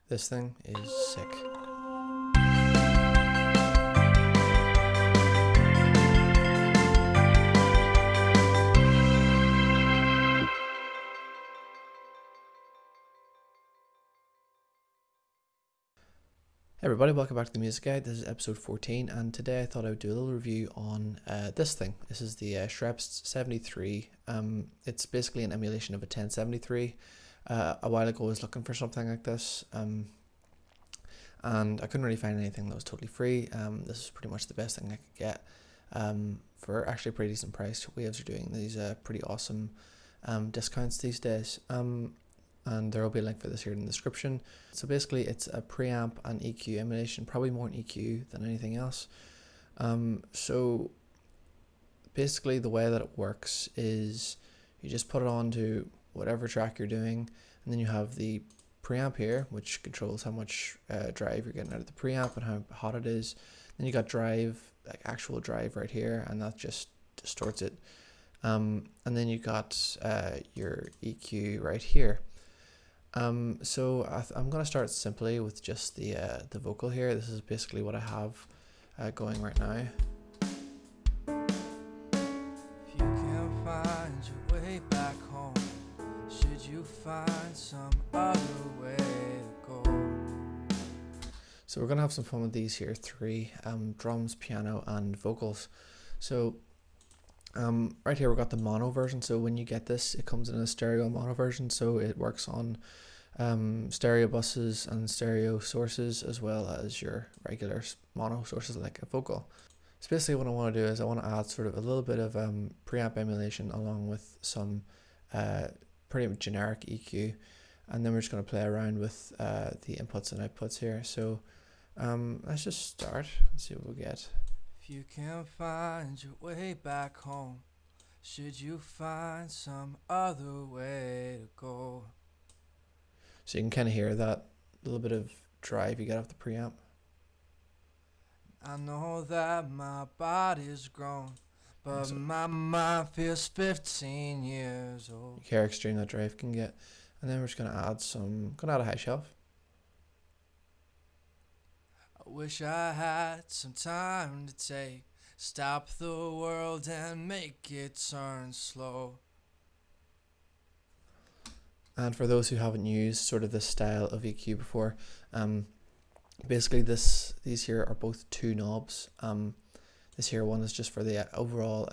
This thing is sick. Hey everybody, welcome back to the Music Guide. This is episode 14, and today I thought I would do a little review on this thing. This is the Scheps 73. It's basically an emulation of a 1073. A while ago I was looking for something like this, and I couldn't really find anything that was totally free. This is pretty much the best thing I could get for actually a pretty decent price. Waves are doing these pretty awesome discounts these days. And there will be a link for this here in the description. So basically it's a preamp and EQ emulation, probably more an EQ than anything else. So basically the way that it works is you just put it onto whatever track you're doing, and then you have the preamp here, which controls how much drive you're getting out of the preamp and how hot it is. Then you got drive, like actual drive right here, and that just distorts it. And then you got your EQ right here. So I'm going to start simply with just the vocal here. This is basically what I have going right now. If you can't find your way back home, should you find some other way to go? So we're going to have some fun with these here three, drums, piano and vocals. So right here we've got the mono version. So when you get this, it comes in a stereo mono version, so it works on stereo buses and stereo sources, as well as your regular mono sources like a vocal. So basically what I want to do is I want to add sort of a little bit of preamp emulation along with some pretty generic EQ, and then we're just going to play around with the inputs and outputs here. So let's just start and see what we get. If you can't find your way back home, should you find some other way to go? So you can kind of hear that little bit of drive you get off the preamp. I know that my body's grown, but So my mind feels 15 years old. you hear how extreme that drive can get. And then we're just going to add a high shelf. I wish I had some time to take, stop the world and make it turn slow. And for those who haven't used sort of this style of EQ before, basically these here are both two knobs. This here one is just for the overall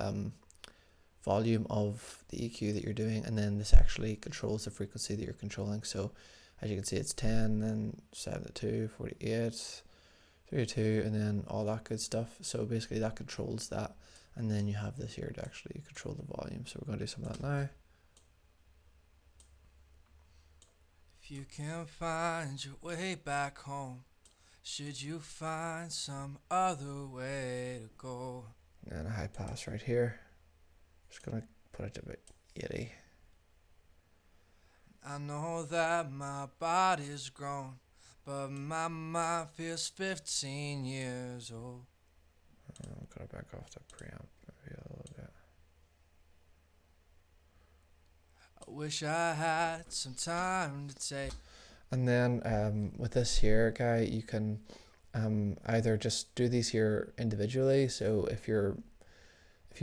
volume of the EQ that you're doing, and then this actually controls the frequency that you're controlling. So as you can see, it's 10, then 72, 48, 32, and then all that good stuff. So basically that controls that, and then you have this here to actually control the volume. So we're going to do some of that now. If you can't find your way back home, should you find some other way to go? And a high pass right here. Just gonna put it to about 80. I know that my body's grown, but my mind feels 15 years old. I'm gonna back off the preamp maybe a little bit. I wish I had some time to take. And then with this here guy, you can either just do these here individually. So if you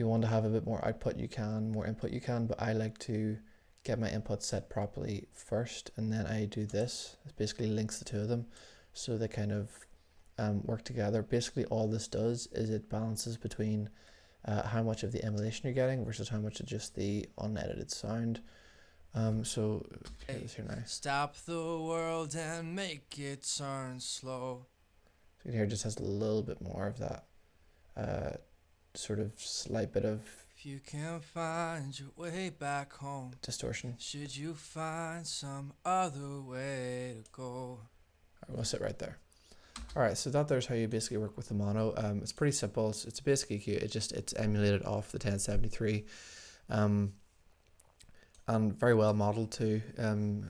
want to have a bit more output, you can, more input you can, but I like to get my input set properly first, and then I do this. It basically links the two of them so they kind of work together. Basically all this does is it balances between how much of the emulation you're getting versus how much of just the unedited sound. So hear this here now. Stop the world and make it turn slow. So you can hear it just has a little bit more of that sort of slight bit of If you can't find your way back home, distortion. should you find some other way to go? Alright, we'll sit right there. Alright, so there's how you basically work with the mono. It's pretty simple. It's a basic EQ. It's emulated off the 1073. And very well modeled too.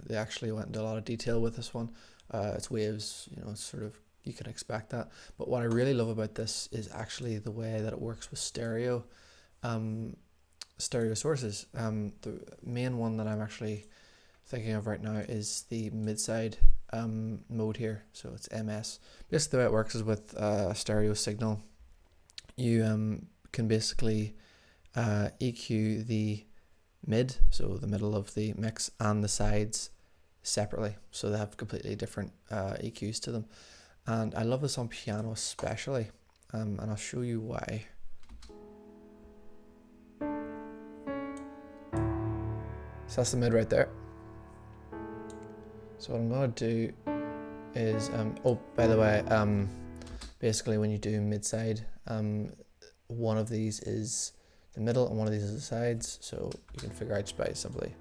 They actually went into a lot of detail with this one. It's waves, sort of, you can expect that. But what I really love about this is actually the way that it works with stereo sources. The main one that I'm actually thinking of right now is the mid-side mode here, so it's MS. Basically the way it works is with a stereo signal, you can basically EQ the mid, so the middle of the mix, and the sides separately, so they have completely different EQs to them. And I love this on piano especially, and I'll show you why. So that's the mid right there. So what I'm gonna do is, oh, by the way, basically when you do mid side, one of these is the middle and one of these is the sides, so you can figure out just by simply,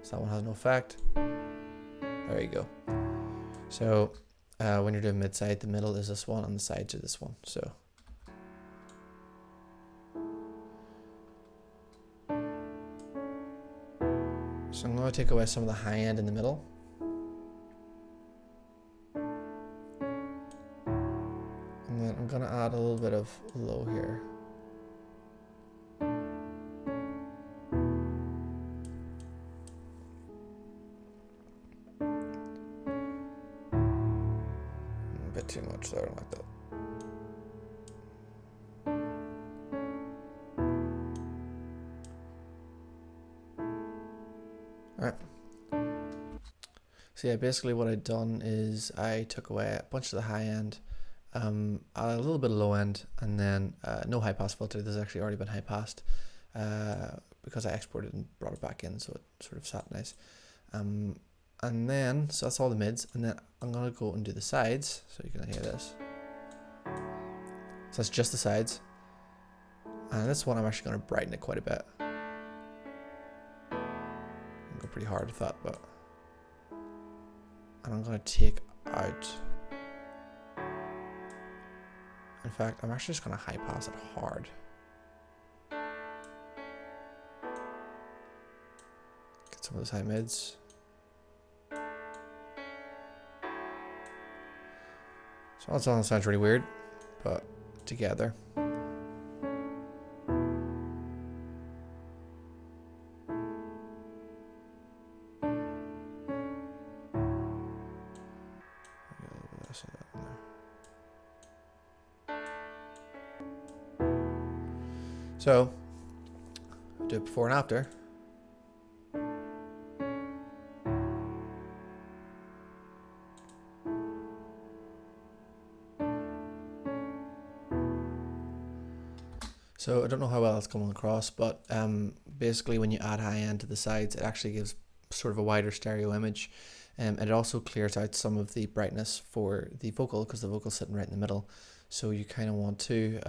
so that one has no effect. There you go. So when you're doing mid side, the middle is this one and the sides are this one. So I'm going to take away some of the high end in the middle. And then I'm going to add a little bit of low here. A bit too much there, I don't like that. Alright. So yeah, basically what I'd done is I took away a bunch of the high end, a little bit of low end, and then no high pass filter. This has actually already been high passed because I exported and brought it back in, so it sort of sat nice. And then, so that's all the mids, and then I'm going to go and do the sides, so you can hear this. So that's just the sides. And this one I'm actually going to brighten it quite a bit. I'm going pretty hard with that, but... And I'm going to take out... In fact, I'm actually just going to high pass it hard. Get some of those high mids. So all that sounds really weird, but together. So, do it before and after. So I don't know how well that's coming across, but basically when you add high end to the sides, it actually gives sort of a wider stereo image. And it also clears out some of the brightness for the vocal, because the vocal's sitting right in the middle. So you kind of want to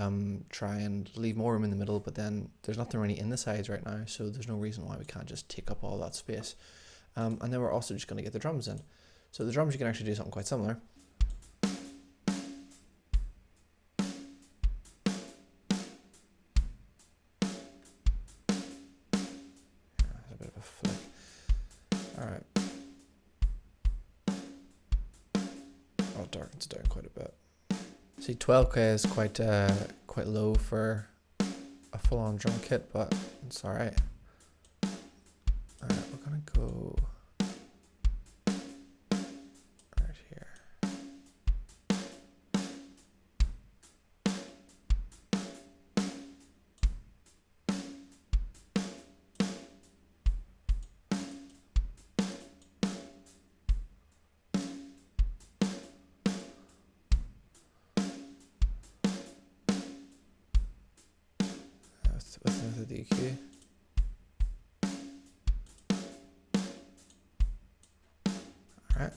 try and leave more room in the middle, but then there's nothing really in the sides right now, so there's no reason why we can't just take up all that space. And then we're also just going to get the drums in. So the drums, you can actually do something quite similar. There's a bit of a flick. Alright. Oh, it darkens down quite a bit. See, 12K is quite low for a full-on drum kit, but it's alright. Alright, we're gonna go right here. With the EQ. Alright,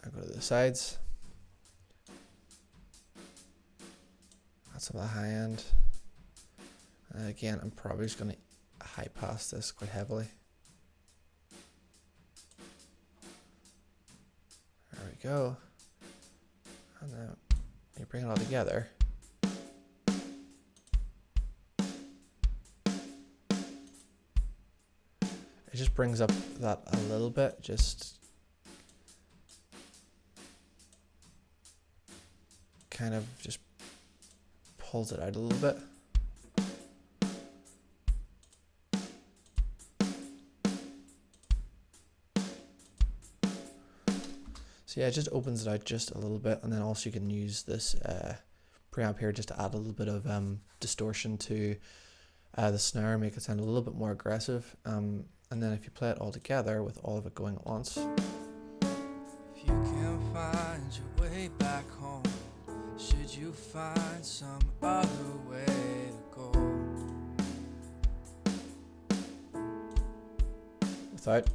I go to the sides. Add some of the high end. And again, I'm probably just going to high pass this quite heavily. There we go. And then you bring it all together. It just brings up that a little bit, just kind of just pulls it out a little bit. So yeah, it just opens it out just a little bit, and then also you can use this preamp here just to add a little bit of distortion to the snare, make it sound a little bit more aggressive. And then if you play it all together with all of it going at once. If you can't find your way back home, should you find some other way to go? Without.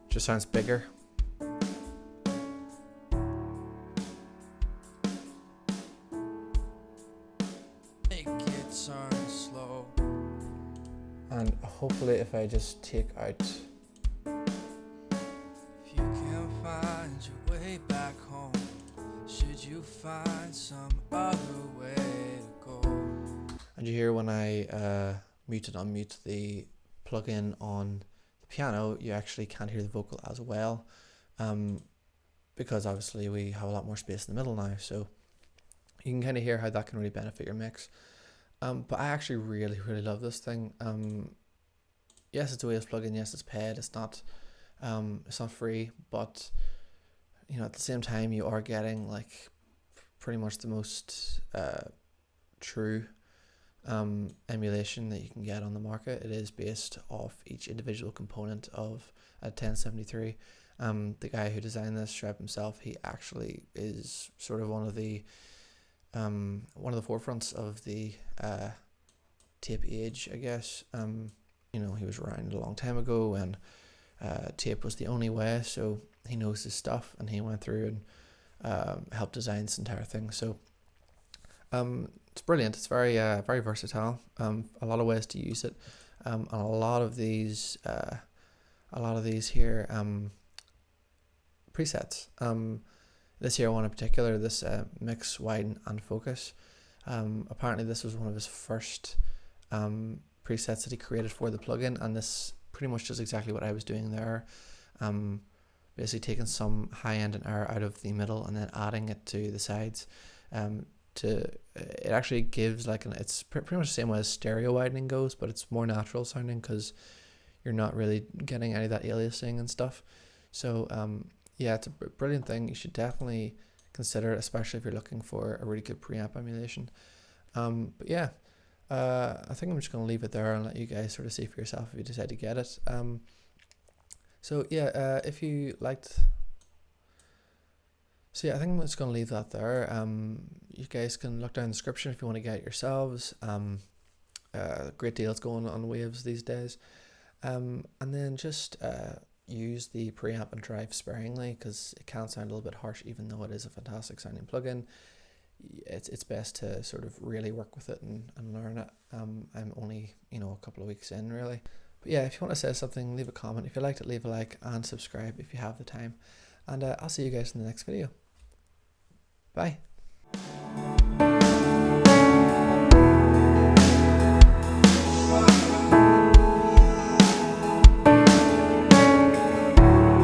Just sounds bigger. Make it turn slow. And hopefully if I just take out, If you can't find your way back home, should you find some other way to go? and you hear when I mute and unmute the plugin on the piano, you actually can't hear the vocal as well, because obviously we have a lot more space in the middle now, so you can kind of hear how that can really benefit your mix. But I actually really love this thing. Yes, it's a Waves plugin. Yes, it's paid. It's not free, but you know, at the same time, you are getting like pretty much the most true emulation that you can get on the market. It is based off each individual component of a 1073. The guy who designed this, Scheps himself, he actually is sort of one of the forefronts of the tape age, I guess. You know, he was around a long time ago and tape was the only way, so he knows his stuff, and he went through and helped design this entire thing. So it's brilliant. It's very versatile. A lot of ways to use it. And a lot of these here presets. This here one in particular, this mix, widen, and focus. Apparently this was one of his first presets that he created for the plugin, and this pretty much does exactly what I was doing there. Basically taking some high end and air out of the middle and then adding it to the sides. It actually gives like it's pretty much the same way as stereo widening goes, but it's more natural sounding because you're not really getting any of that aliasing and stuff. So yeah, it's a brilliant thing. You should definitely consider it, especially if you're looking for a really good preamp emulation. But yeah, I think I'm just going to leave it there and let you guys sort of see for yourself if you decide to get it. So yeah, if you liked... So yeah, I think I'm just going to leave that there. You guys can look down in the description if you want to get it yourselves. Great deals going on Waves these days. And then just use the preamp and drive sparingly, because it can sound a little bit harsh even though it is a fantastic sounding plugin. It's best to sort of really work with it and learn it. I'm only, a couple of weeks in really. But yeah, if you want to say something, leave a comment. If you liked it, leave a like and subscribe if you have the time. And I'll see you guys in the next video. Bye.